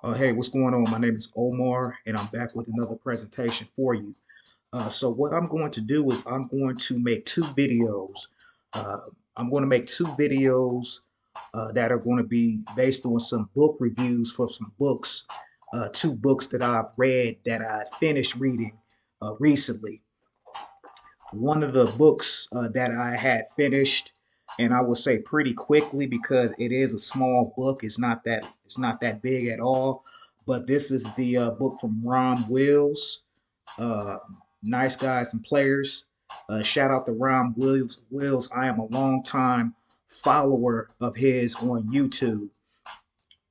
Hey, what's going on? My name is Omar, and I'm back with another presentation for you. So what I'm going to do is I'm going to make two videos. Uh, I'm going to make two videos that are going to be based on some book reviews for some books, two books that I've read that I finished reading recently. One of the books that I had finished, and I will say pretty quickly because it is a small book. It's not that big at all. But this is the book from Rom Wills, uh, Nice Guys and Players. Shout out to Rom Wills. Wills. I am a long time follower of his on YouTube.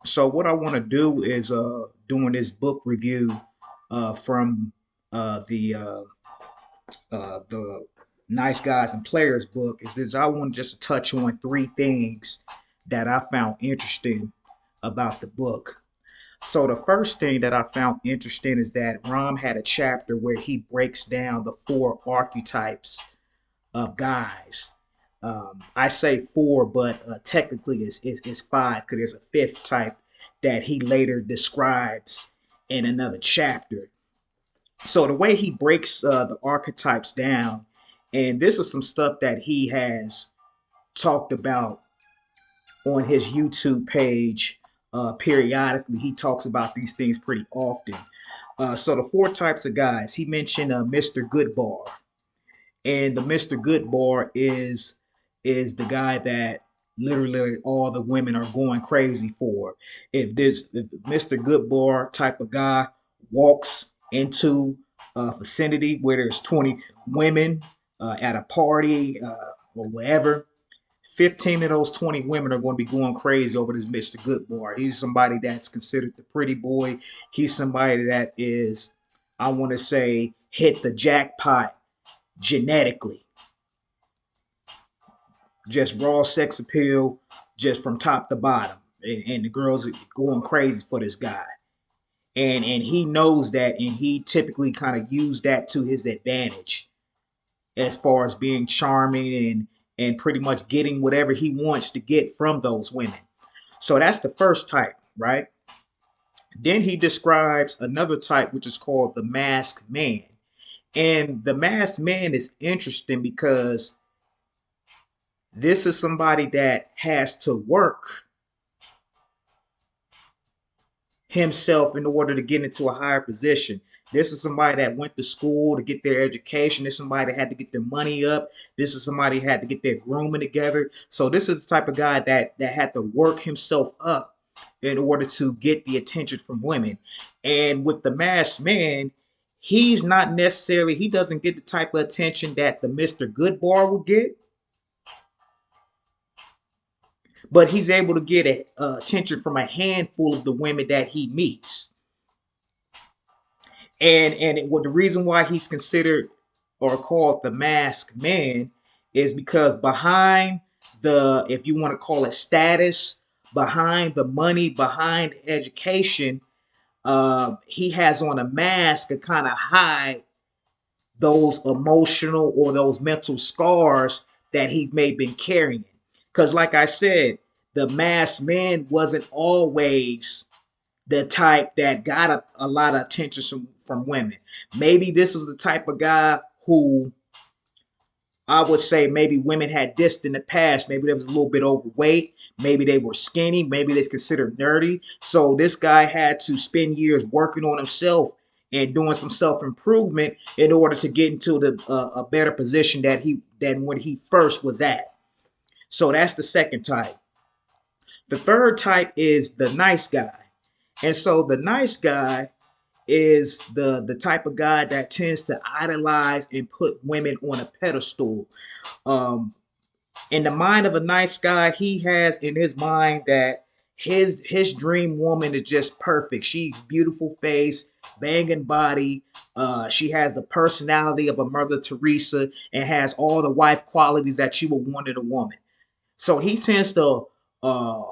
So what I want to do is doing this book review from the Nice Guys and Players book is this. I want just to touch on three things that I found interesting about the book. So the first thing that I found interesting is that Rom had a chapter where he breaks down the four archetypes of guys. I say four, but technically it's five because there's a fifth type that he later describes in another chapter. So the way he breaks the archetypes down, and this is some stuff that he has talked about on his YouTube page periodically. He talks about these things pretty often. So the four types of guys he mentioned, Mr. Goodbar, and the Mr. Goodbar is the guy that literally all the women are going crazy for. If Mr. Goodbar type of guy walks into a vicinity where there's 20 women at a party or whatever, 15 of those 20 women are going to be going crazy over this Mr. Goodbar. He's somebody that's considered the pretty boy. He's somebody that is, I want to say, hit the jackpot genetically. Just raw sex appeal, just from top to bottom. And the girls are going crazy for this guy. And he knows that, and he typically kind of used that to his advantage as far as being charming and pretty much getting whatever he wants to get from those women. So that's the first type, right? Then he describes another type, which is called the masked man. And the masked man is interesting because this is somebody that has to work himself in order to get into a higher position. This is somebody that went to school to get their education. This is somebody that had to get their money up. This is somebody that had to get their grooming together. So this is the type of guy that had to work himself up in order to get the attention from women. And with the masked man, he's not necessarily, he doesn't get the type of attention that the Mr. Goodbar would get, but he's able to get attention from a handful of the women that he meets. What the reason why he's considered or called the masked man is because behind the, if you want to call it status, behind the money, behind education, he has on a mask to kind of hide those emotional or those mental scars that he may have been carrying. Because, like I said, the masked man wasn't always the type that got a lot of attention from women. Maybe this was the type of guy who I would say maybe women had dissed in the past. Maybe they was a little bit overweight. Maybe they were skinny. Maybe they's considered nerdy. So this guy had to spend years working on himself and doing some self improvement in order to get into a better position than when he first was at. So that's the second type. The third type is the nice guy. And so the nice guy is the type of guy that tends to idolize and put women on a pedestal. Um, in the mind of a nice guy, he has in his mind that his dream woman is just perfect. She's beautiful face, banging body. She has the personality of a Mother Teresa and has all the wife qualities that you would want in a woman. So he tends to uh,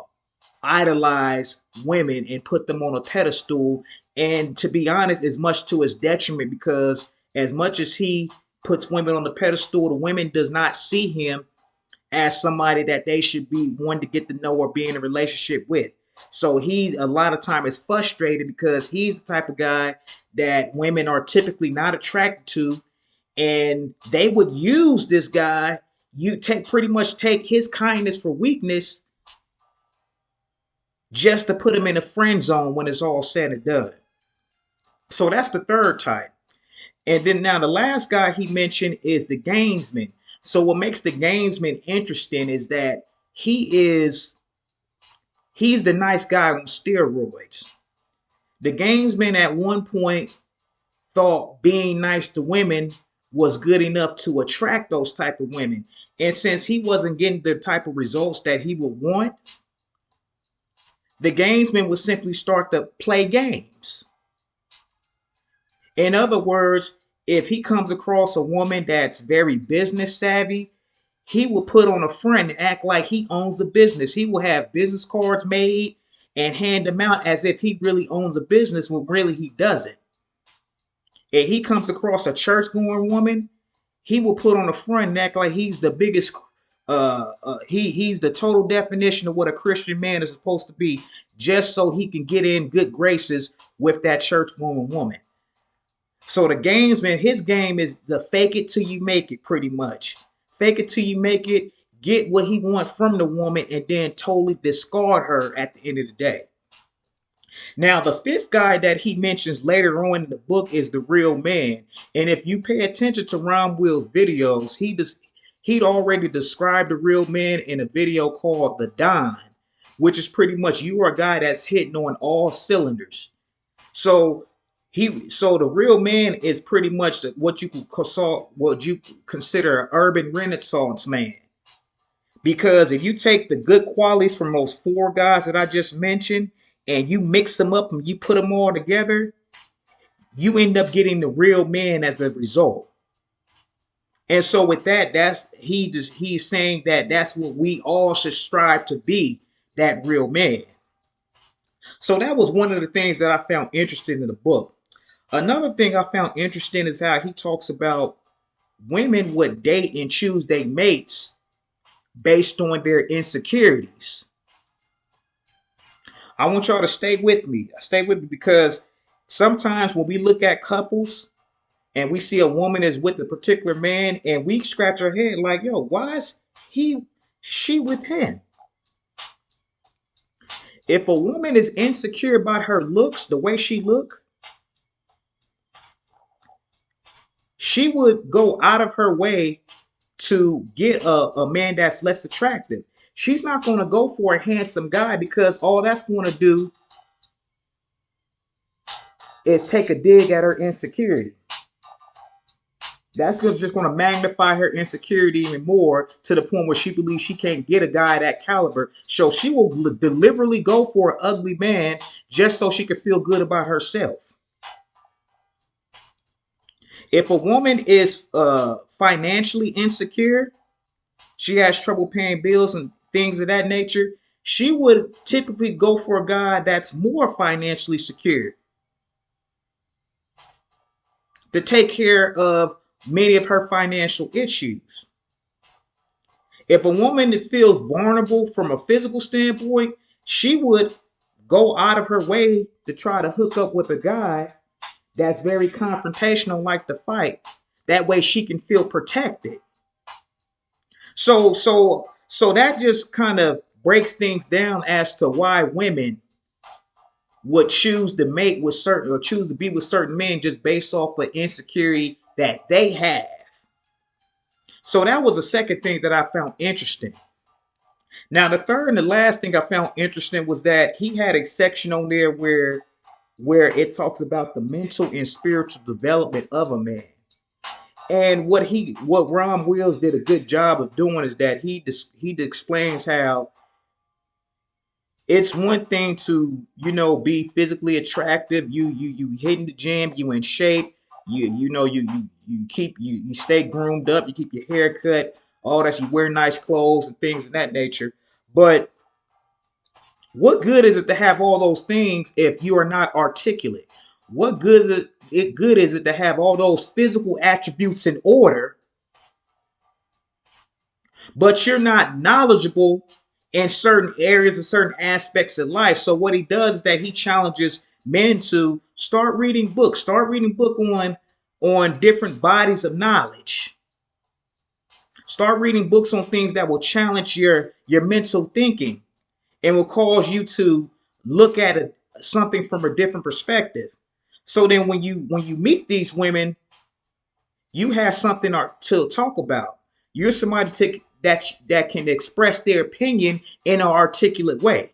idolize women and put them on a pedestal. And to be honest, is much to his detriment because as much as he puts women on the pedestal, the women does not see him as somebody that they should be wanting to get to know or be in a relationship with. So he a lot of time is frustrated because he's the type of guy that women are typically not attracted to, and they would use this guy. You take pretty much take his kindness for weakness just to put him in a friend zone when it's all said and done. So that's the third type. And then now the last guy he mentioned is the gamesman. So what makes the gamesman interesting is that he's the nice guy on steroids. The gamesman at one point thought being nice to women was good enough to attract those type of women. And since he wasn't getting the type of results that he would want, the gamesman would simply start to play games. In other words, if he comes across a woman that's very business savvy, he will put on a front and act like he owns the business. He will have business cards made and hand them out as if he really owns a business when really he doesn't. If he comes across a church going woman, he will put on a front and act like he's the biggest. He's the total definition of what a Christian man is supposed to be, just so he can get in good graces with that church going woman. So the gamesman, his game is the fake it till you make it, pretty much. Fake it till you make it, get what he wants from the woman, and then totally discard her at the end of the day. Now, the fifth guy that he mentions later on in the book is the real man. And if you pay attention to Rom Wills' videos, he'd already described the real man in a video called The Don, which is pretty much you are a guy that's hitting on all cylinders. So so the real man is pretty much what you consider an urban renaissance man. Because if you take the good qualities from those four guys that I just mentioned and you mix them up and you put them all together, you end up getting the real man as the result. And so with that, he's saying that that's what we all should strive to be, that real man. So that was one of the things that I found interesting in the book. Another thing I found interesting is how he talks about women would date and choose their mates based on their insecurities. I want y'all to stay with me. Stay with me because sometimes when we look at couples and we see a woman is with a particular man and we scratch our head like, yo, why is she with him? If a woman is insecure about her looks, the way she look, she would go out of her way to get a man that's less attractive. She's not going to go for a handsome guy because all that's going to do is take a dig at her insecurity. That's just going to magnify her insecurity even more to the point where she believes she can't get a guy that caliber. So she will deliberately go for an ugly man just so she can feel good about herself. If a woman is financially insecure, she has trouble paying bills and things of that nature, she would typically go for a guy that's more financially secure to take care of many of her financial issues. If a woman feels vulnerable from a physical standpoint, she would go out of her way to try to hook up with a guy that's very confrontational, like to fight. That way she can feel protected. So that just kind of breaks things down as to why women would choose to mate with certain or choose to be with certain men just based off of insecurity that they have. So that was the second thing that I found interesting. Now, the third and the last thing I found interesting was that he had a section on there where it talks about the mental and spiritual development of a man. And what Rom Wills did a good job of doing is that he explains how it's one thing to be physically attractive. You hitting the gym, you in shape. You stay groomed up. You keep your hair cut. All that. You wear nice clothes and things of that nature. But what good is it to have all those things if you are not articulate? What good is it to have all those physical attributes in order, but you're not knowledgeable in certain areas and certain aspects of life. So what he does is that he challenges men to start reading book on different bodies of knowledge. Start reading books on things that will challenge your mental thinking and will cause you to look at something from a different perspective. So then when you meet these women, you have something to talk about. You're somebody that can express their opinion in an articulate way.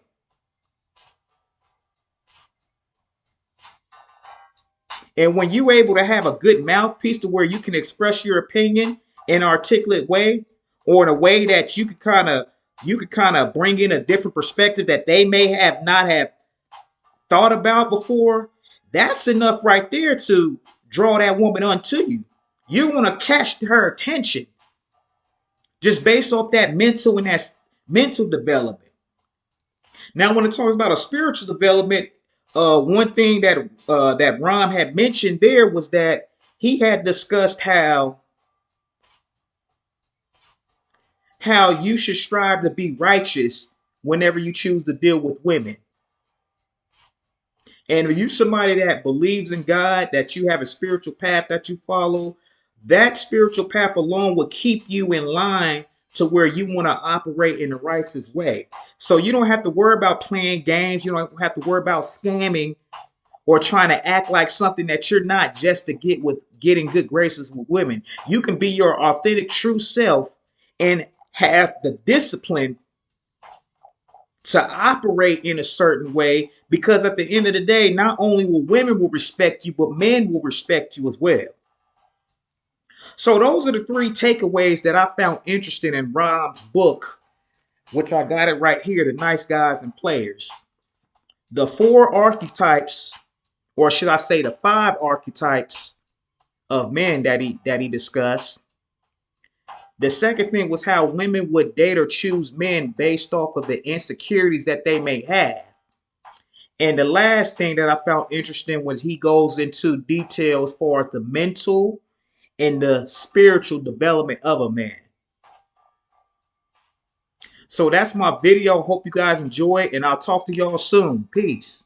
And when you're able to have a good mouthpiece to where you can express your opinion in an articulate way, or in a way that you could kind of bring in a different perspective that they may have not have thought about before, that's enough right there to draw that woman onto you. You want to catch her attention just based off that mental development. Now, when it talks about a spiritual development, one thing that Rom had mentioned there was that he had discussed how you should strive to be righteous whenever you choose to deal with women. And if you somebody that believes in God, that you have a spiritual path that you follow, that spiritual path alone will keep you in line to where you want to operate in the righteous way. So you don't have to worry about playing games. You don't have to worry about scamming or trying to act like something that you're not just to getting good graces with women. You can be your authentic true self and have the discipline to operate in a certain way, because at the end of the day, not only will women will respect you, but men will respect you as well. So those are the three takeaways that I found interesting in Rob's book, which I got it right here, The Nice Guys and Players. The four archetypes, or should I say the five archetypes of men that he discussed. The second thing was how women would date or choose men based off of the insecurities that they may have. And the last thing that I found interesting was he goes into detail as far as the mental and the spiritual development of a man. So that's my video. Hope you guys enjoy it, and I'll talk to y'all soon. Peace.